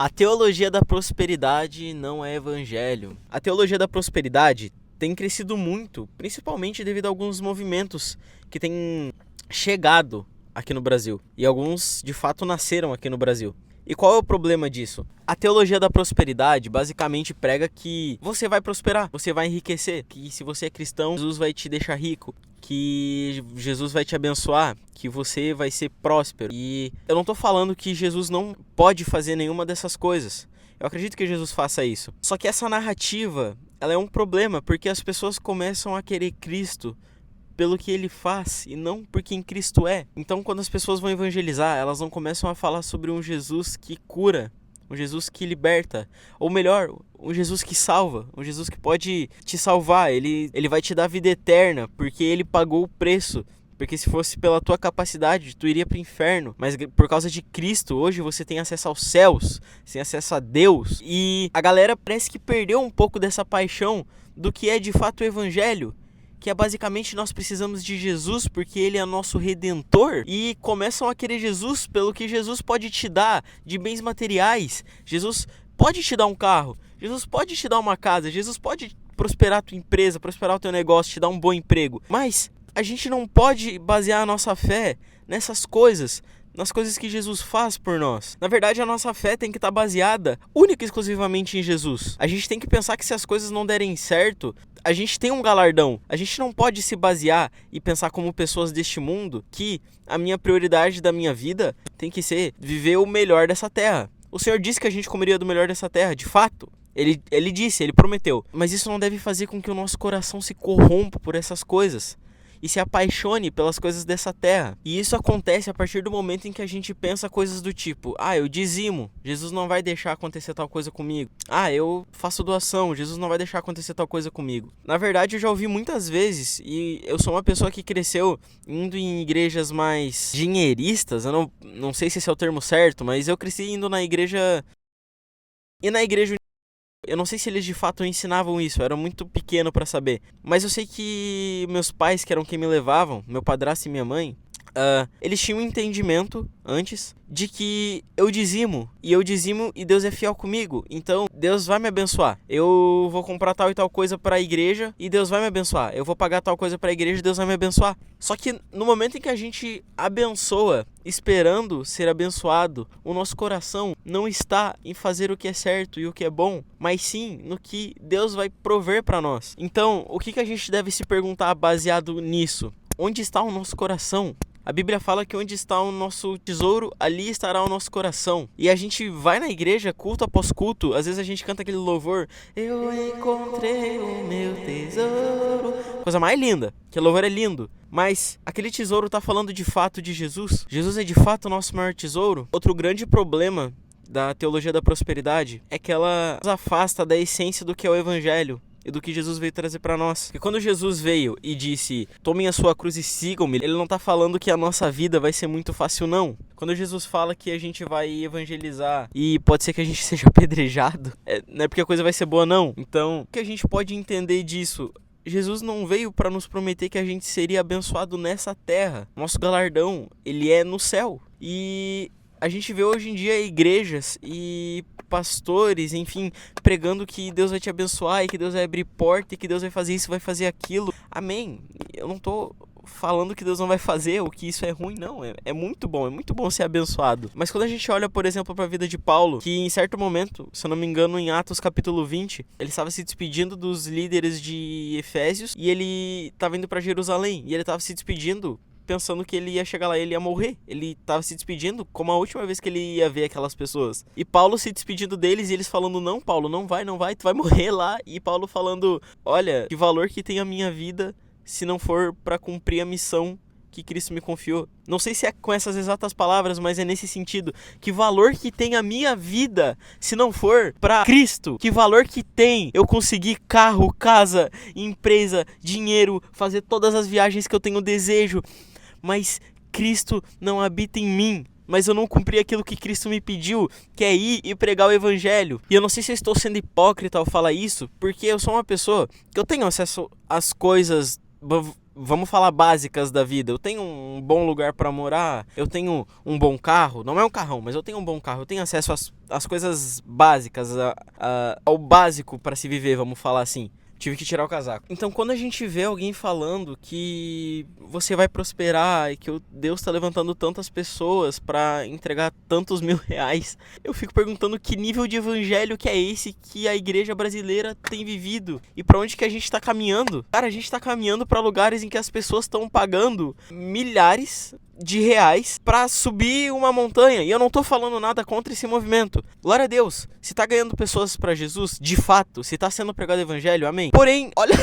A teologia da prosperidade não é evangelho. A teologia da prosperidade tem crescido muito, principalmente devido a alguns movimentos que têm chegado aqui no Brasil. E alguns, de fato, nasceram aqui no Brasil. E qual é o problema disso? A teologia da prosperidade basicamente prega que você vai prosperar, você vai enriquecer, que se você é cristão, Jesus vai te deixar rico, que Jesus vai te abençoar, que você vai ser próspero. E eu não tô falando que Jesus não pode fazer nenhuma dessas coisas. Eu acredito que Jesus faça isso. Só que essa narrativa, ela é um problema, porque as pessoas começam a querer Cristo pelo que ele faz e não por quem Cristo é. Então, quando as pessoas vão evangelizar, elas não começam a falar sobre um Jesus que cura, um Jesus que liberta, ou melhor, um Jesus que salva, um Jesus que pode te salvar, ele vai te dar vida eterna, porque ele pagou o preço. Porque se fosse pela tua capacidade, tu iria para o inferno. Mas por causa de Cristo, hoje você tem acesso aos céus, tem acesso a Deus. E a galera parece que perdeu um pouco dessa paixão do que é de fato o evangelho, que é basicamente nós precisamos de Jesus porque ele é nosso redentor, e começam a querer Jesus pelo que Jesus pode te dar de bens materiais. Jesus pode te dar um carro, Jesus pode te dar uma casa, Jesus pode prosperar a tua empresa, prosperar o teu negócio, te dar um bom emprego. Mas a gente não pode basear a nossa fé nessas coisas, nas coisas que Jesus faz por nós. Na verdade, a nossa fé tem que estar baseada única e exclusivamente em Jesus. A gente tem que pensar que se as coisas não derem certo, a gente tem um galardão. A gente não pode se basear e pensar como pessoas deste mundo que a minha prioridade da minha vida tem que ser viver o melhor dessa terra. O Senhor disse que a gente comeria do melhor dessa terra, de fato. Ele disse, ele prometeu. Mas isso não deve fazer com que o nosso coração se corrompa por essas coisas e se apaixone pelas coisas dessa terra. E isso acontece a partir do momento em que a gente pensa coisas do tipo: eu dizimo, Jesus não vai deixar acontecer tal coisa comigo. Eu faço doação, Jesus não vai deixar acontecer tal coisa comigo. Na verdade, eu já ouvi muitas vezes, e eu sou uma pessoa que cresceu indo em igrejas mais dinheiristas. Eu não sei se esse é o termo certo, mas eu cresci indo na igreja. E na igreja, eu não sei se eles de fato ensinavam isso, eu era muito pequeno pra saber. Mas eu sei que meus pais, que eram quem me levavam, meu padrasto e minha mãe, eles tinham um entendimento antes de que eu dizimo e Deus é fiel comigo. Então Deus vai me abençoar. Eu vou comprar tal e tal coisa pra igreja e Deus vai me abençoar. Eu vou pagar tal coisa pra igreja e Deus vai me abençoar. Só que no momento em que a gente abençoa esperando ser abençoado, o nosso coração não está em fazer o que é certo e o que é bom, mas sim no que Deus vai prover pra nós. Então, o que a gente deve se perguntar baseado nisso? Onde está o nosso coração? A Bíblia fala que onde está o nosso tesouro, ali estará o nosso coração. E a gente vai na igreja, culto após culto, às vezes a gente canta aquele louvor: eu encontrei o meu tesouro. Coisa mais linda, que louvor é lindo. Mas aquele tesouro está falando de fato de Jesus? Jesus é de fato o nosso maior tesouro? Outro grande problema da teologia da prosperidade é que ela nos afasta da essência do que é o evangelho e do que Jesus veio trazer para nós. E quando Jesus veio e disse: tomem a sua cruz e sigam-me, ele não tá falando que a nossa vida vai ser muito fácil, não. Quando Jesus fala que a gente vai evangelizar e pode ser que a gente seja apedrejado, não é porque a coisa vai ser boa, não. Então, o que a gente pode entender disso? Jesus não veio para nos prometer que a gente seria abençoado nessa terra. Nosso galardão, ele é no céu. E a gente vê hoje em dia igrejas e pastores, enfim, pregando que Deus vai te abençoar e que Deus vai abrir porta e que Deus vai fazer isso, vai fazer aquilo. Amém. Eu não tô falando que Deus não vai fazer ou que isso é ruim, não. É muito bom ser abençoado. Mas quando a gente olha, por exemplo, para a vida de Paulo, que em certo momento, se eu não me engano, em Atos capítulo 20, ele estava se despedindo dos líderes de Efésios e ele estava indo para Jerusalém e ele estava se despedindo pensando que ele ia chegar lá e ele ia morrer. Ele tava se despedindo como a última vez que ele ia ver aquelas pessoas. E Paulo se despedindo deles e eles falando: não, Paulo, não vai, tu vai morrer lá. E Paulo falando: olha, que valor que tem a minha vida se não for para cumprir a missão que Cristo me confiou. Não sei se é com essas exatas palavras, mas é nesse sentido. Que valor que tem a minha vida se não for para Cristo? Que valor que tem eu conseguir carro, casa, empresa, dinheiro, fazer todas as viagens que eu tenho desejo, mas Cristo não habita em mim, mas eu não cumpri aquilo que Cristo me pediu, que é ir e pregar o evangelho. E eu não sei se eu estou sendo hipócrita ao falar isso, porque eu sou uma pessoa que eu tenho acesso às coisas vamos falar básicas da vida. Eu tenho um bom lugar pra morar, eu tenho um bom carro, não é um carrão, mas eu tenho um bom carro, eu tenho acesso às coisas básicas, ao básico pra se viver, vamos falar assim. Tive que tirar o casaco. Então, quando a gente vê alguém falando que você vai prosperar e que Deus tá levantando tantas pessoas pra entregar tantos R$ 1.000, eu fico perguntando que nível de evangelho que é esse que a igreja brasileira tem vivido e pra onde que a gente tá caminhando. Cara, a gente tá caminhando pra lugares em que as pessoas estão pagando milhares de reais pra subir uma montanha. E eu não tô falando nada contra esse movimento. Glória a Deus. Se tá ganhando pessoas pra Jesus, de fato, se tá sendo pregado o evangelho, amém. Porém, olha,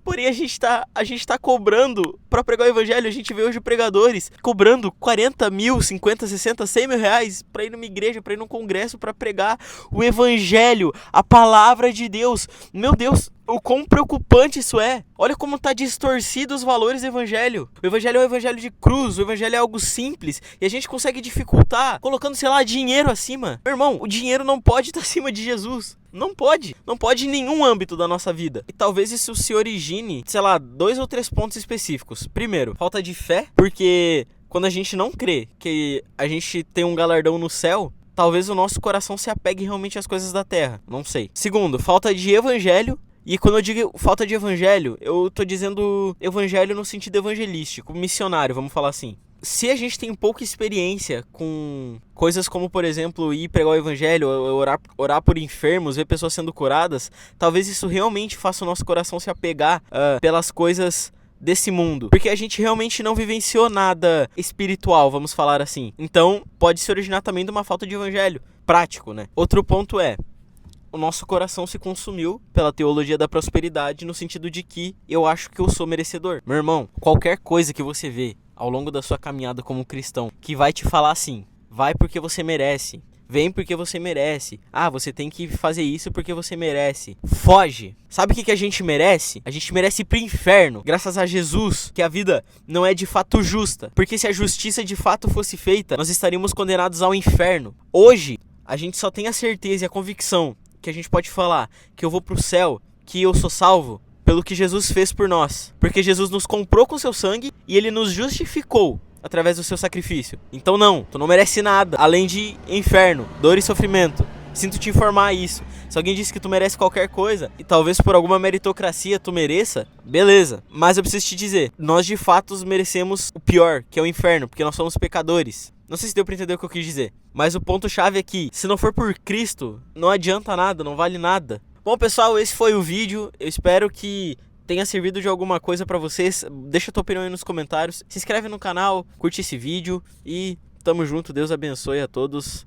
porém a gente tá cobrando pra pregar o evangelho. A gente vê hoje pregadores cobrando 40 mil, 50, 60, 100 mil reais pra ir numa igreja, pra ir num congresso, pra pregar o evangelho, a palavra de Deus. Meu Deus, o quão preocupante isso é. Olha como tá distorcido os valores do evangelho. O evangelho é um evangelho de cruz, o evangelho é algo simples. E a gente consegue dificultar colocando, sei lá, dinheiro acima. Meu irmão, o dinheiro não pode estar acima de Jesus. Não pode. Não pode em nenhum âmbito da nossa vida. E talvez isso se origine, sei lá, 2 ou 3 pontos específicos. Primeiro, falta de fé, porque quando a gente não crê que a gente tem um galardão no céu, talvez o nosso coração se apegue realmente às coisas da terra. Não sei. Segundo, falta de evangelho. E quando eu digo falta de evangelho, eu tô dizendo evangelho no sentido evangelístico, missionário, vamos falar assim. Se a gente tem pouca experiência com coisas como, por exemplo, ir pregar o evangelho, orar por enfermos, ver pessoas sendo curadas, talvez isso realmente faça o nosso coração se apegar pelas coisas desse mundo. Porque a gente realmente não vivenciou nada espiritual, vamos falar assim. Então, pode se originar também de uma falta de evangelho prático, né? Outro ponto é, o nosso coração se consumiu pela teologia da prosperidade, no sentido de que eu acho que eu sou merecedor. Meu irmão, qualquer coisa que você vê ao longo da sua caminhada como cristão, que vai te falar assim, vai porque você merece, vem porque você merece, você tem que fazer isso porque você merece, foge. Sabe o que a gente merece? A gente merece ir pro inferno, graças a Jesus, que a vida não é de fato justa. Porque se a justiça de fato fosse feita, nós estaríamos condenados ao inferno. Hoje, a gente só tem a certeza e a convicção que a gente pode falar que eu vou pro céu, que eu sou salvo pelo que Jesus fez por nós. Porque Jesus nos comprou com seu sangue e ele nos justificou através do seu sacrifício. Então não, tu não merece nada, além de inferno, dor e sofrimento. Sinto te informar isso. Se alguém disse que tu merece qualquer coisa, e talvez por alguma meritocracia tu mereça, beleza. Mas eu preciso te dizer, nós de fato merecemos o pior, que é o inferno, porque nós somos pecadores. Não sei se deu pra entender o que eu quis dizer. Mas o ponto-chave é que, se não for por Cristo, não adianta nada, não vale nada. Bom, pessoal, esse foi o vídeo. Eu espero que tenha servido de alguma coisa pra vocês. Deixa a tua opinião aí nos comentários. Se inscreve no canal, curte esse vídeo e tamo junto. Deus abençoe a todos.